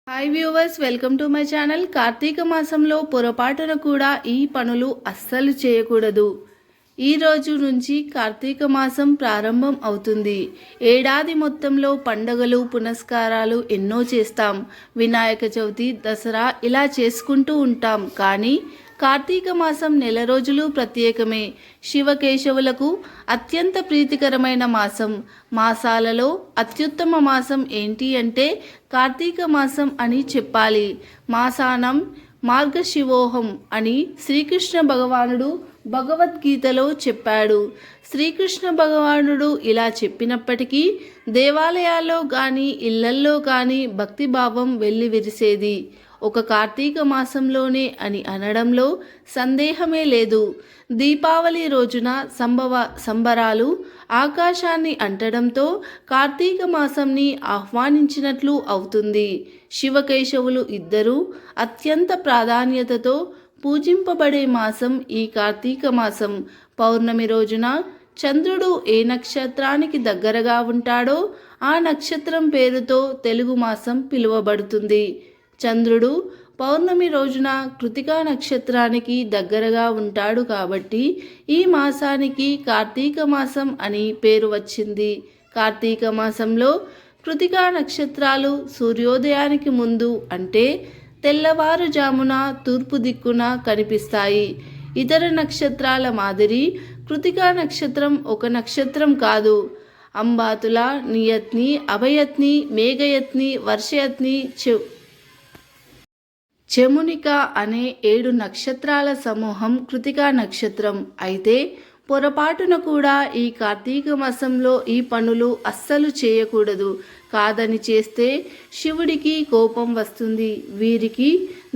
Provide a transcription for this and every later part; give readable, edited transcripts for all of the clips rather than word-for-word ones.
Hi viewers, welcome to my channel. Karthika మాసంలో పొరపాటున కూడా ఈ పనులు అస్సలు చేయకూడదు. ఈ రోజు నుంచి కార్తీక మాసం ప్రారంభం అవుతుంది. ఏడాది మొత్తంలో పండుగలు పునస్కారాలు ఎన్నో చేస్తాం. వినాయక చవితి, దసరా ఇలా చేసుకుంటూ ఉంటాం. కానీ కార్తీక మాసం నెల రోజులు ప్రత్యేకమే. శివకేశవులకు అత్యంత ప్రీతికరమైన మాసం. మాసాలలో అత్యుత్తమ మాసం ఏంటి అంటే కార్తీక మాసం అని చెప్పాలి. మాసానం మార్గశివోహం అని శ్రీకృష్ణ భగవానుడు భగవద్గీతలో చెప్పాడు. శ్రీకృష్ణ భగవానుడు ఇలా చెప్పినప్పటికీ దేవాలయాల్లో కానీ ఇళ్లల్లో కానీ భక్తిభావం వెల్లివిరిసేది ఒక కార్తీక మాసంలోనే అని అనడంలో సందేహమే లేదు. దీపావళి రోజున సంబరాలు ఆకాశాన్ని అంటడంతో కార్తీక మాసంని ఆహ్వానించినట్లు అవుతుంది. శివకేశవులు ఇద్దరూ అత్యంత ప్రాధాన్యతతో పూజింపబడే మాసం ఈ కార్తీక మాసం. పౌర్ణమి రోజున చంద్రుడు ఏ నక్షత్రానికి దగ్గరగా ఉంటాడో ఆ నక్షత్రం పేరుతో తెలుగు మాసం పిలువబడుతుంది. చంద్రుడు పౌర్ణమి రోజున కృతికా నక్షత్రానికి దగ్గరగా ఉంటాడు కాబట్టి ఈ మాసానికి కార్తీక మాసం అని పేరు వచ్చింది. కార్తీక మాసంలో కృతికా నక్షత్రాలు సూర్యోదయానికి ముందు అంటే తెల్లవారుజామున తూర్పు దిక్కున కనిపిస్తాయి. ఇతర నక్షత్రాల మాదిరి కృతికా నక్షత్రం ఒక నక్షత్రం కాదు. అంబాతుల, నియత్ని, అభయత్ని, మేఘయత్ని, వర్షయత్ని, చెమునిక అనే 7 నక్షత్రాల సమూహం కృతికా నక్షత్రం. అయితే పొరపాటున కూడా ఈ కార్తీక మాసంలో ఈ పనులు అస్సలు చేయకూడదు. కాదని చేస్తే శివుడికి కోపం వస్తుంది. వీరికి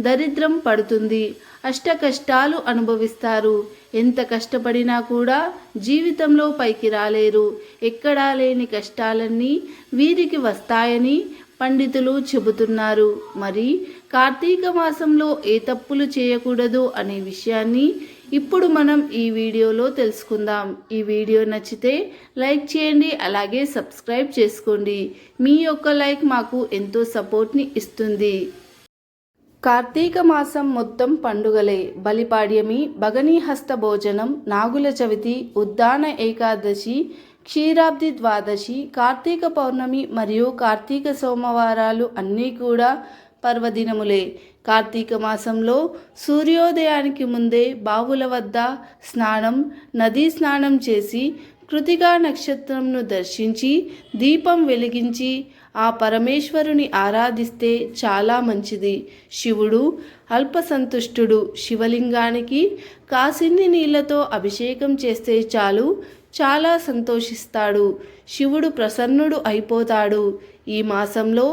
దరిద్రం పడుతుంది. అష్ట కష్టాలు అనుభవిస్తారు. ఎంత కష్టపడినా కూడా జీవితంలో పైకి రాలేరు. ఎక్కడా లేని కష్టాలన్నీ వీరికి వస్తాయని పండితులు చెబుతున్నారు. మరి కార్తీక మాసంలో ఏ తప్పులు చేయకూడదు అనే విషయాన్ని ఇప్పుడు మనం ఈ వీడియోలో తెలుసుకుందాం. ఈ వీడియో నచ్చితే లైక్ చేయండి, అలాగే సబ్స్క్రైబ్ చేసుకోండి. మీ యొక్క లైక్ మాకు ఎంతో సపోర్ట్ని ఇస్తుంది. కార్తీక మాసం మొత్తం పండుగలే. బలిపాడ్యమి, భగనీహస్త భోజనం, నాగుల చవితి, ఉద్దాన ఏకాదశి, క్షీరాబ్ది ద్వాదశి, కార్తీక పౌర్ణమి మరియు కార్తీక సోమవారాలు అన్నీ కూడా పర్వదినములే. కార్తీక మాసంలో సూర్యోదయానికి ముందే బావుల వద్ద స్నానం, నదీ స్నానం చేసి కృతికా నక్షత్రంను దర్శించి దీపం వెలిగించి ఆ పరమేశ్వరుని ఆరాధిస్తే చాలా మంచిది. శివుడు అల్పసంతుష్టుడు. శివలింగానికి కాసిన్ని నీళ్లతో అభిషేకం చేస్తే చాలు, చాలా సంతోషిస్తాడు. శివుడు ప్రసన్నుడు అయిపోతాడు. ఈ మాసంలో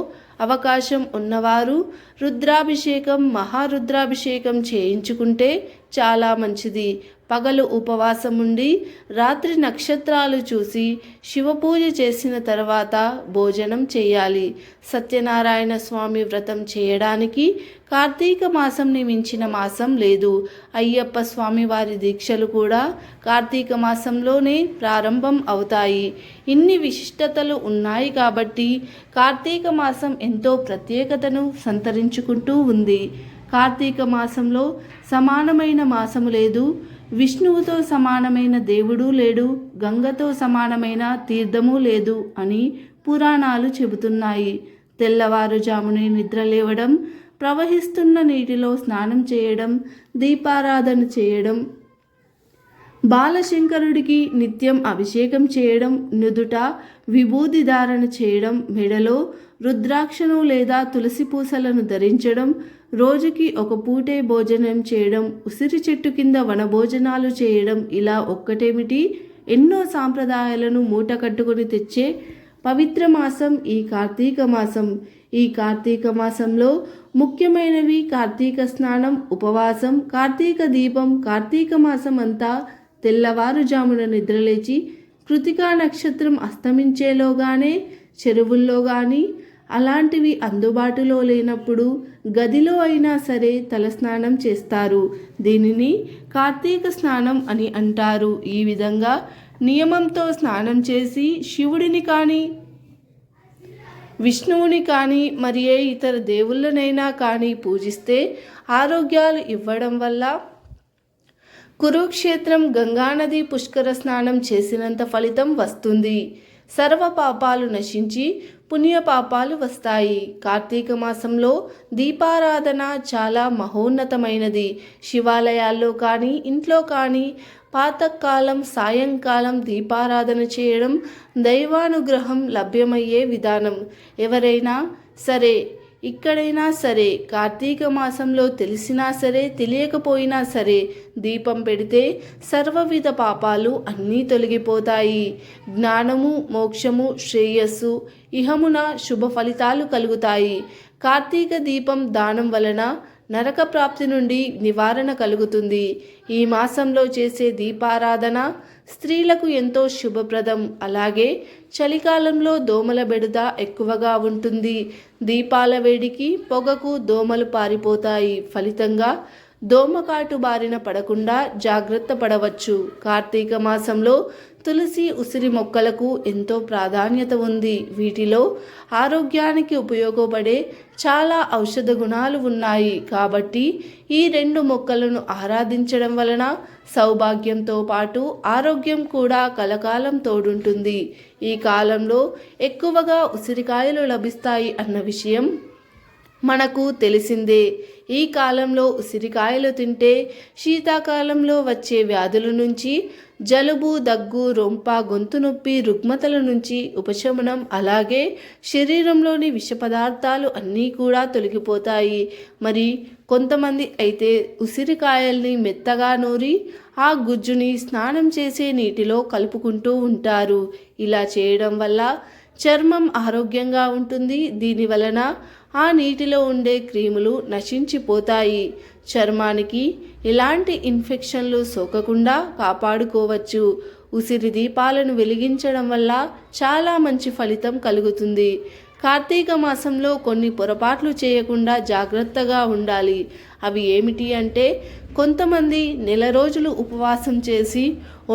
అవకాశం ఉన్నవారు రుద్రాభిషేకం, మహారుద్రాభిషేకం చేయించుకుంటే చాలా మంచిది. పగలు ఉపవాసం ఉండి రాత్రి నక్షత్రాలు చూసి శివపూజ చేసిన తర్వాత భోజనం చేయాలి. సత్యనారాయణ స్వామి వ్రతం చేయడానికి కార్తీక మాసంని మించిన మాసం లేదు. అయ్యప్ప స్వామి వారి దీక్షలు కూడా కార్తీక మాసంలోనే ప్రారంభం అవుతాయి. ఇన్ని విశిష్టతలు ఉన్నాయి కాబట్టి కార్తీక మాసం ఎంతో ప్రత్యేకతను సంతరించుకుంటూ ఉంది. కార్తీక మాసంలో సమానమైన మాసము లేదు. విష్ణువుతో సమానమైన దేవుడు లేడు. గంగతో సమానమైన తీర్థము లేదు అని పురాణాలు చెబుతున్నాయి. తెల్లవారుజామునే నిద్ర లేవడం, ప్రవహిస్తున్న నీటిలో స్నానం చేయడం, దీపారాధన చేయడం, బాలశంకరుడికి నిత్యం అభిషేకం చేయడం, నుదుట విభూది ధారణ చేయడం, మెడలో రుద్రాక్షను లేదా తులసి పూసలను ధరించడం, రోజుకి ఒక పూటే భోజనం చేయడం, ఉసిరి చెట్టు కింద వనభోజనాలు చేయడం, ఇలా ఒక్కటేమిటి ఎన్నో సాంప్రదాయాలను మూట కట్టుకొని తెచ్చే పవిత్ర మాసం ఈ కార్తీక మాసం. ఈ కార్తీక మాసంలో ముఖ్యమైనవి కార్తీక స్నానం, ఉపవాసం, కార్తీక దీపం. కార్తీక మాసం అంతా తెల్లవారుజామున నిద్రలేచి కృతికా నక్షత్రం అస్తమించేలోగానే చెరువుల్లో కానీ అలాంటివి అందుబాటులో లేనప్పుడు గదిలో అయినా సరే తలస్నానం చేస్తారు. దీనిని కార్తీక స్నానం అని అంటారు. ఈ విధంగా నియమంతో స్నానం చేసి శివుడిని కానీ విష్ణువుని కానీ మరి ఏ ఇతర దేవుళ్ళనైనా కానీ పూజిస్తే ఆరోగ్యాలు ఇవ్వడం వల్ల కురుక్షేత్రం గంగానది పుష్కర స్నానం చేసినంత ఫలితం వస్తుంది. సర్వ పాపాలు నశించి పుణ్యపాపాలు వస్తాయి. కార్తీక మాసంలో దీపారాధన చాలా మహోన్నతమైనది. శివాలయాల్లో కానీ ఇంట్లో కానీ ప్రాతకాలం సాయంకాలం దీపారాధన చేయడం దైవానుగ్రహం లభ్యమయ్యే విధానం. ఎవరైనా సరే ఇక్కడైనా సరే కార్తీక మాసంలో తెలిసినా సరే తెలియకపోయినా సరే దీపం పెడితే సర్వవిధ పాపాలు అన్నీ తొలగిపోతాయి. జ్ఞానము, మోక్షము, శ్రేయస్సు, ఇహమున శుభ ఫలితాలు కలుగుతాయి. కార్తీక దీపం దానం వలన నరక ప్రాప్తి నుండి నివారణ కలుగుతుంది. ఈ మాసంలో చేసే దీపారాధన స్త్రీలకు ఎంతో శుభప్రదం. అలాగే చలికాలంలో దోమల బెడద ఎక్కువగా ఉంటుంది. దీపాల వేడికి పొగకు దోమలు పారిపోతాయి. ఫలితంగా దోమకాటు బారిన పడకుండా జాగ్రత్త పడవచ్చు. కార్తీక మాసంలో తులసి, ఉసిరి మొక్కలకు ఎంతో ప్రాధాన్యత ఉంది. వీటిలో ఆరోగ్యానికి ఉపయోగపడే చాలా ఔషధ గుణాలు ఉన్నాయి. కాబట్టి ఈ రెండు మొక్కలను ఆరాధించడం వలన సౌభాగ్యంతో పాటు ఆరోగ్యం కూడా కలకాలం తోడుంటుంది. ఈ కాలంలో ఎక్కువగా ఉసిరికాయలు లభిస్తాయి అన్న విషయం మనకు తెలిసిందే. ఈ కాలంలో ఉసిరికాయలు తింటే శీతాకాలంలో వచ్చే వ్యాధుల నుంచి, జలుబు, దగ్గు, రొంప, గొంతు నొప్పి, రుగ్మతల నుంచి ఉపశమనం, అలాగే శరీరంలోని విష పదార్థాలు అన్నీ కూడా తొలగిపోతాయి. మరి కొంతమంది అయితే ఉసిరికాయల్ని మెత్తగా నూరి ఆ గుజ్జుని స్నానం చేసే నీటిలో కలుపుకుంటూ ఉంటారు. ఇలా చేయడం వల్ల చర్మం ఆరోగ్యంగా ఉంటుంది. దీని వలన ఆ నీటిలో ఉండే క్రిములు నశించిపోతాయి. చర్మానికి ఎలాంటి ఇన్ఫెక్షన్లు సోకకుండా కాపాడుకోవచ్చు. ఉసిరి దీపాలను వెలిగించడం వల్ల చాలా మంచి ఫలితం కలుగుతుంది. కార్తీక మాసంలో కొన్ని పొరపాట్లు చేయకుండా జాగ్రత్తగా ఉండాలి. అవి ఏమిటి అంటే, కొంతమంది నెల రోజులు ఉపవాసం చేసి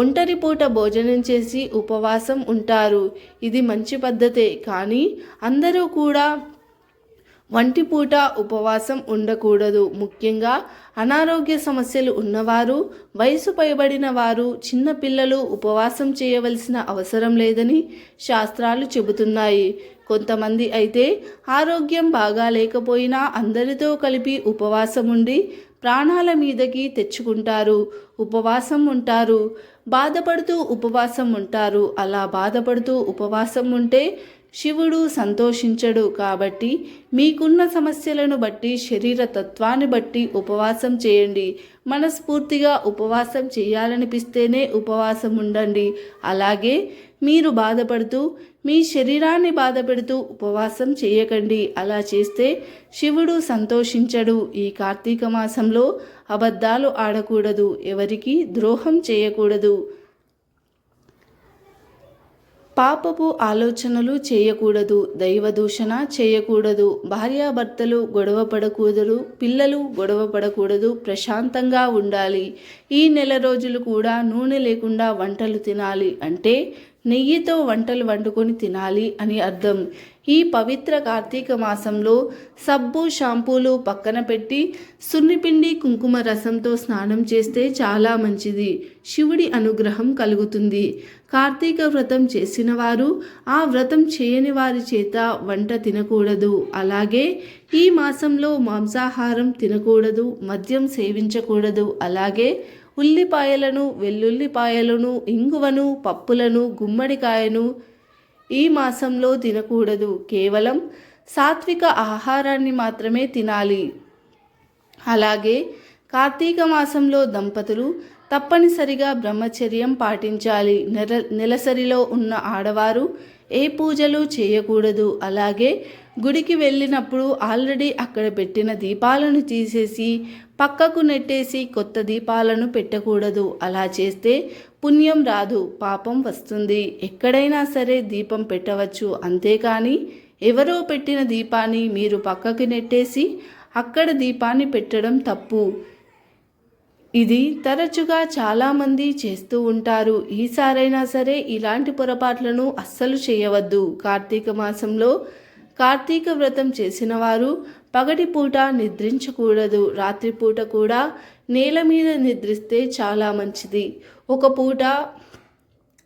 ఒంటరి పూట భోజనం చేసి ఉపవాసం ఉంటారు. ఇది మంచి పద్ధతే, కానీ అందరూ కూడా వంటిపూట ఉపవాసం ఉండకూడదు. ముఖ్యంగా అనారోగ్య సమస్యలు ఉన్నవారు, వయసు పైబడిన వారు, చిన్నపిల్లలు ఉపవాసం చేయవలసిన అవసరం లేదని శాస్త్రాలు చెబుతున్నాయి. కొంతమంది అయితే ఆరోగ్యం బాగా లేకపోయినా అందరితో కలిపి ఉపవాసం ఉండి ప్రాణాల మీదకి తెచ్చుకుంటారు. ఉపవాసం ఉంటారు, బాధపడుతూ ఉపవాసం ఉంటారు. అలా బాధపడుతూ ఉపవాసం ఉంటే శివుడు సంతోషించడు. కాబట్టి మీకున్న సమస్యలను బట్టి, శరీర తత్వాన్ని బట్టి ఉపవాసం చేయండి. మనస్ఫూర్తిగా ఉపవాసం చేయాలనిపిస్తేనే ఉపవాసం ఉండండి. అలాగే మీరు బాధపడుతూ మీ శరీరాన్ని బాధపెడుతూ ఉపవాసం చేయకండి. అలా చేస్తే శివుడు సంతోషించడు. ఈ కార్తీక మాసంలో అబద్ధాలు ఆడకూడదు, ఎవరికి ద్రోహం చేయకూడదు, పాపపు ఆలోచనలు చేయకూడదు, దైవ దూషణ చేయకూడదు, భార్యాభర్తలు గొడవ పడకూడదు, పిల్లలు గొడవ పడకూడదు, ప్రశాంతంగా ఉండాలి. ఈ నెల రోజులు కూడా నూనె లేకుండా వంటలు తినాలి. అంటే నెయ్యితో వంటలు వండుకొని తినాలి అని అర్థం. ఈ పవిత్ర కార్తీక మాసంలో సబ్బు, షాంపూలు పక్కన పెట్టి సున్నిపిండి, కుంకుమ రసంతో స్నానం చేస్తే చాలా మంచిది. శివుడి అనుగ్రహం కలుగుతుంది. కార్తీక వ్రతం చేసిన వారు ఆ వ్రతం చేయని వారి చేత వంట తినకూడదు. అలాగే ఈ మాసంలో మాంసాహారం తినకూడదు, మద్యం సేవించకూడదు. అలాగే ఉల్లిపాయలను, వెల్లుల్లిపాయలను, ఇంగువను, పప్పులను, గుమ్మడికాయను ఈ మాసంలో తినకూడదు. కేవలం సాత్విక ఆహారాన్ని మాత్రమే తినాలి. అలాగే కార్తీక మాసంలో దంపతులు తప్పనిసరిగా బ్రహ్మచర్యం పాటించాలి. నెలసరిలో ఉన్న ఆడవారు ఏ పూజలు చేయకూడదు. అలాగే గుడికి వెళ్ళినప్పుడు ఆల్రెడీ అక్కడ పెట్టిన దీపాలను తీసేసి పక్కకు నెట్టేసి కొత్త దీపాలను పెట్టకూడదు. అలా చేస్తే పుణ్యం రాదు, పాపం వస్తుంది. ఎక్కడైనా సరే దీపం పెట్టవచ్చు, అంతేకాని ఎవరో పెట్టిన దీపాన్ని మీరు పక్కకి నెట్టేసి అక్కడ దీపాన్ని పెట్టడం తప్పు. ఇది తరచుగా చాలామంది చేస్తూ ఉంటారు. ఈసారైనా సరే ఇలాంటి పొరపాట్లను అస్సలు చేయవద్దు. కార్తీక మాసంలో కార్తీక వ్రతం చేసిన వారు పగటిపూట నిద్రించకూడదు. రాత్రిపూట కూడా నేల మీద నిద్రిస్తే చాలా మంచిది. ఒక పూట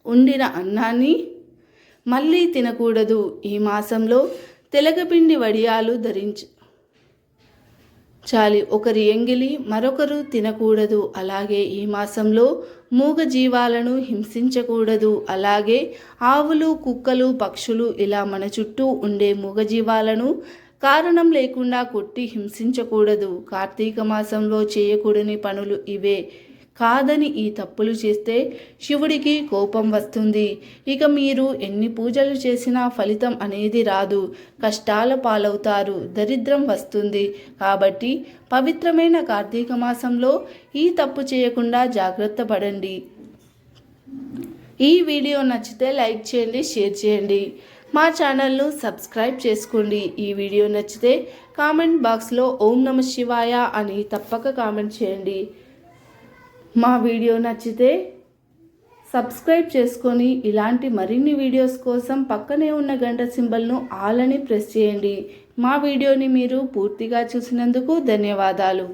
వండిన అన్నాన్ని మళ్ళీ తినకూడదు. ఈ మాసంలో తెలగపిండి వడియాలు ధరించాలి. ఒకరి ఎంగిలి మరొకరు తినకూడదు. అలాగే ఈ మాసంలో మూగ జీవాలను హింసించకూడదు. అలాగే ఆవులు, కుక్కలు, పక్షులు ఇలా మన చుట్టూ ఉండే మూగజీవాలను కారణం లేకుండా కొట్టి హింసించకూడదు. కార్తీక మాసంలో చేయకూడని పనులు ఇవే కాదని ఈ తప్పులు చేస్తే శివుడికి కోపం వస్తుంది. ఇక మీరు ఎన్ని పూజలు చేసినా ఫలితం అనేది రాదు. కష్టాల పాలవుతారు. దరిద్రం వస్తుంది. కాబట్టి పవిత్రమైన కార్తీక మాసంలో ఈ తప్పు చేయకుండా జాగ్రత్త పడండి. ఈ వీడియో నచ్చితే లైక్ చేయండి, షేర్ చేయండి. మా ఛానల్ను సబ్స్క్రైబ్ చేసుకోండి. ఈ వీడియో నచ్చితే కామెంట్ బాక్స్లో ఓం నమః శివాయ అని తప్పక కామెంట్ చేయండి. మా వీడియో నచ్చితే సబ్స్క్రైబ్ చేసుకొని ఇలాంటి మరిన్ని వీడియోస్ కోసం పక్కనే ఉన్న గంట సింబల్ను ఆల్ అని ప్రెస్ చేయండి. మా వీడియోని మీరు పూర్తిగా చూసినందుకు ధన్యవాదాలు.